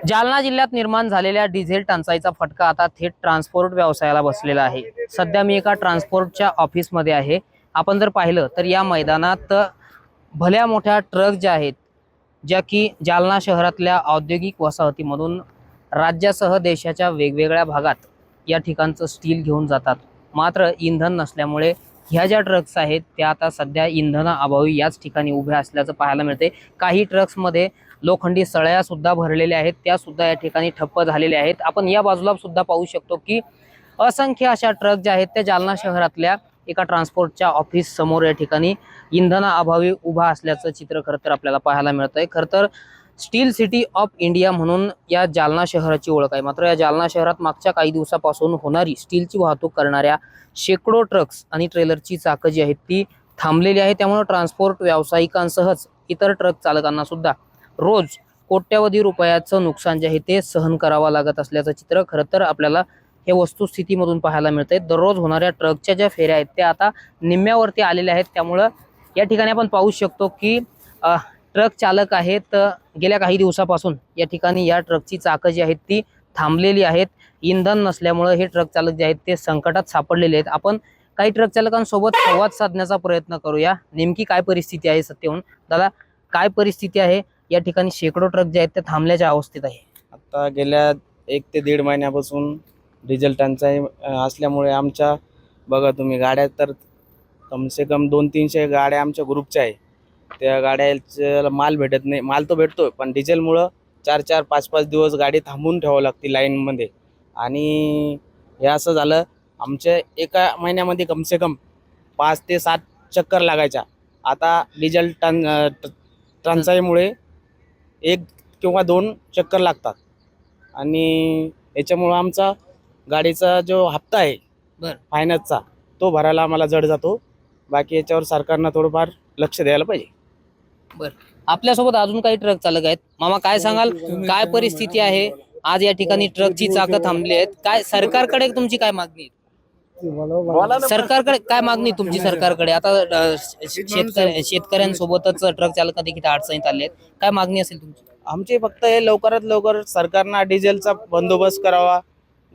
जालना जिल्ह्यात निर्माण झालेल्या डिझेल टंचाईचा फटका आता थेट ट्रान्सपोर्ट व्यवसायाला बसलेला आहे। सध्या मी एका ट्रान्सपोर्टच्या ऑफिसमध्ये आहे। आपण जर पाहिलं तर या मैदानात भल्या मोठ्या ट्रक ज्या आहेत, ज्या की जालना शहरातल्या औद्योगिक वसाहतीमधून राज्यासह देशाच्या वेगवेगळ्या भागात या ठिकाणचं स्टील घेऊन जातात। मात्र इंधन नसल्यामुळे ह्या ज्या ट्रक्स आहेत त्या आता सध्या इंधनाअभावी याच ठिकाणी उभ्या असल्याचं पाहायला मिळते। काही ट्रक्समध्ये लोखंडी सळया सुद्धा भरलेल्या आहेत, त्या सुद्धा या ठिकाणी ठप्प झालेल्या आहेत। आपण या बाजूला सुद्धा पाहू शकतो की असंख्य अशा ट्रक ज्या आहेत त्या जालना शहरातल्या एका ट्रान्सपोर्टच्या ऑफिस समोर या ठिकाणी इंधनाअभावी उभा असल्याचं चित्र खरं तर आपल्याला पाहायला मिळतंय। खरं तर स्टील सिटी ऑफ इंडिया म्हणून या जालना शहराची ओळख आहे। मात्र या जालना शहरात मागच्या काही दिवसापासून होणारी स्टीलची वाहतूक करणाऱ्या शेकडो ट्रक्स आणि ट्रेलरची चाकं जी आहेत ती थांबलेली आहे। त्यामुळे ट्रान्सपोर्ट व्यावसायिकांसहच इतर ट्रक चालकांना सुद्धा रोज कोट्यवधी रुपयाचं नुकसान जे आहे ते सहन करावं लागत असल्याचं चित्र खरं तर आपल्याला हे वस्तुस्थितीमधून पाहायला मिळतंय। दररोज होणाऱ्या ट्रकच्या ज्या फेऱ्या आहेत त्या आता निम्म्यावरती आलेल्या आहेत। त्यामुळं या ठिकाणी आपण पाहू शकतो की ट्रक चालक आहेत गेल्या काही दिवसापासून या ठिकाणी या ट्रकची चाकं जी आहेत ती थांबलेली आहेत। इंधन नसल्यामुळे हे ट्रक चालक जे आहेत ते संकटात सापडलेले आहेत। आपण काही ट्रक चालकांसोबत संवाद साधण्याचा प्रयत्न करूया। नेमकी काय परिस्थिती आहे सत्यहून दादा, काय परिस्थिती आहे? या ठिकाणी शेकडो ट्रक जे आहेत ते थांबल्याच्या अवस्थेत आहे। आता गेल्या 1 ते 1.5 महिन्यापासून डिझेल टंचाई असल्यामुळे आमच्या बघा तुम्ही गाड्या तर कमसे कम 200-300 गाड्या आमच्या ग्रुपच्या आहे। त्या गाड्याचा माल भेटत नाही। माल तो भेटतो पण डिझेलमुळं 4-4, 5-5 दिवस गाडी थांबून ठेवावं लागते लाईनमध्ये। आणि हे असं झालं, आमच्या एका महिन्यामध्ये कमसे कम 5 ते 7 चक्कर लागायच्या। आता डिझेल टंचाईमुळे 1 किंवा 2 चक्कर लागतात आणि याच्यामुळं आमचा गाडीचा जो हप्ता आहे फायनान्सचा तो भरायला आम्हाला जड जातो। बाकी याच्यावर सरकारनं थोडंफार लक्ष द्यायला पाहिजे। आपल्यासोबत अजून काही ट्रक चालक आहेत। मामा, काय सांगाल, काय परिस्थिती आहे आज या ठिकाणी ट्रकची चाकं थांबली आहेत? काय सरकारकडे तुमची काय मागणी आहे? सरकारकडे काय मागणी तुमची सरकारकडे? आता शेतकऱ्यांसोबतच ट्रक चालक देखील अडचणीत आले आहेत, काय मागणी असेल तुमची? आमचे फक्त हे लवकरात लवकर सरकारनं डिझेलचा बंदोबस्त करावा,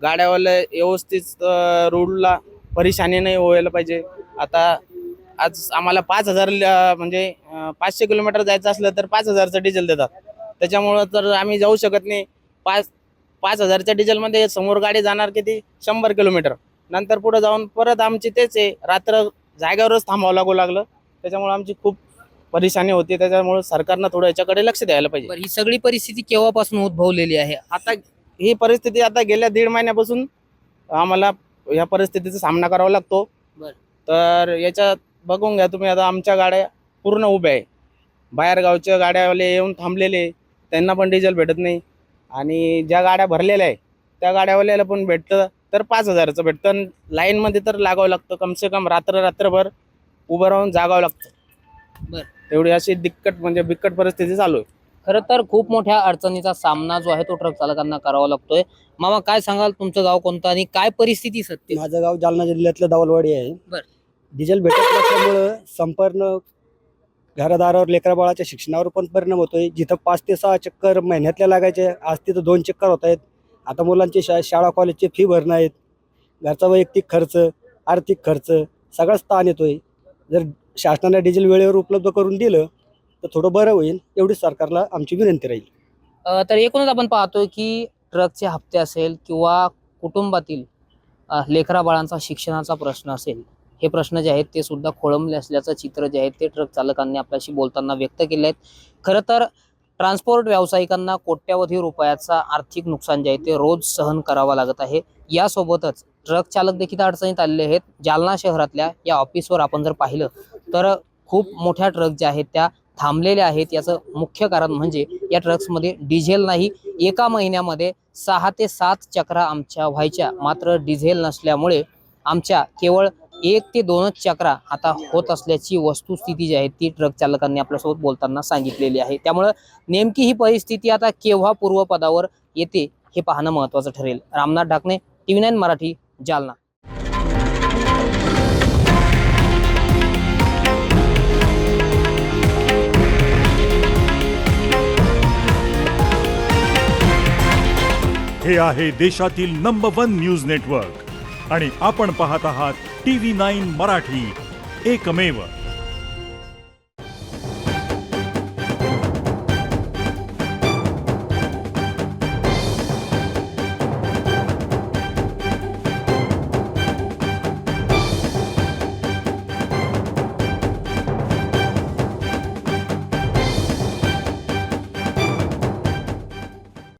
गाड्यावाले व्यवस्थित रोडला परेशानी नाही व्हायला पाहिजे। आता आज आम्हाला 5,000 म्हणजे 500 किलोमीटर जायचं असलं तर 5,000चं डिझेल देतात। त्याच्यामुळं तर आम्ही जाऊ शकत नाही। 5,000च्या डिझेलमध्ये समोर गाडी जाणार किती 100 किलोमीटर, नंतर पुढे जाऊन परत आमची तेच आहे, रात्र जागेवरच थांबावं लागलं। त्याच्यामुळे आमची खूप परेशानी होती। त्याच्यामुळे सरकारनं थोडं याच्याकडे लक्ष द्यायला पाहिजे। ही सगळी परिस्थिती केव्हापासून उद्भवलेली आहे? आता ही परिस्थिती आता गेल्या 1.5 महिन्यापासून आम्हाला या परिस्थितीचा सामना करावा लागतो। तर याच्यात बघून घ्या तुम्ही, आता आमच्या गाड्या पूर्ण उभ्या आहे। बाहेर गावच्या गाड्यावाले येऊन थांबलेले, त्यांना पण डिझेल भेटत नाही। आणि ज्या गाड्या भरलेल्या आहे त्या गाड्यावाल्याला पण भेटतं तर 5,000चं भेटतं। लाईनमध्ये तर लागावं लागतं, कमसे कम रात्रभर उभं राहून जागावं लागतं। एवढी अशी बिकट परिस्थिती चालू आहे। खरं तर खूप मोठ्या अडचणीचा सामना जो आहे तो ट्रक चालकांना करावा लागतोय। मामा, काय सांगाल, तुमचं गाव कोणतं आणि काय परिस्थिती सत्य? माझं गाव जालना जिल्ह्यातलं दावलवाडी आहे। डिझेल भेटत नसल्यामुळं संपूर्ण घरादारावर लेकराबाळाच्या शिक्षणावर पण परिणाम होतोय। जिथं 5 ते 6 चक्कर महिन्यातल्या लागायचे, आज तिथं 2 चक्कर होत आहेत। आता मुलांची शाळा कॉलेजची फी भरणं आहेत, घरचा वैयक्तिक खर्च, आर्थिक खर्च सगळाच ताण येतोय। जर शासनाने डिझेल वेळेवर उपलब्ध करून दिलं तर थोडं बरं होईल, एवढी सरकारला आमची विनंती राहील। तर एकूणच आपण पाहतोय की ट्रकचे हप्ते असेल किंवा कुटुंबातील लेकराबाळांचा शिक्षणाचा प्रश्न असेल, हे प्रश्न जे आहेत ते सुद्धा खोळंबले असल्याचं चित्र जे आहे ते ट्रक चालकांनी आपल्याशी बोलताना व्यक्त केले आहेत। खरं तर ट्रान्सपोर्ट व्यावसायिकांना कोट्यवधी रुपयाचा आर्थिक नुकसान जे आहे ते रोज सहन करावं लागत आहे। यासोबतच ट्रक चालक देखील अडचणीत आलेले आहेत। जालना शहरातल्या या ऑफिसवर आपण जर पाहिलं तर खूप मोठ्या ट्रक ज्या आहेत त्या थांबलेल्या आहेत। याचं मुख्य कारण म्हणजे या ट्रक्समध्ये डिझेल नाही। एका महिन्यामध्ये 6 ते 7 चक्रा आमच्या व्हायच्या, मात्र डिझेल नसल्यामुळे आमच्या केवळ 1 ते 2च चक्रा आता होत असल्याची वस्तुस्थिती जी आहे ती ट्रक चालकांनी आपल्यासोबत बोलताना सांगितलेली आहे। त्यामुळे नेमकी ही परिस्थिती आता केव्हा पूर्वपदावर येते हे पाहणं महत्त्वाचं ठरेल। रामनाथ ढाकणे, TV9 मराठी, जालना। हे आहे देशातील नंबर 1 न्यूज नेटवर्क आणि आपण पाहत आहात TV9 मराठी, एकमेव.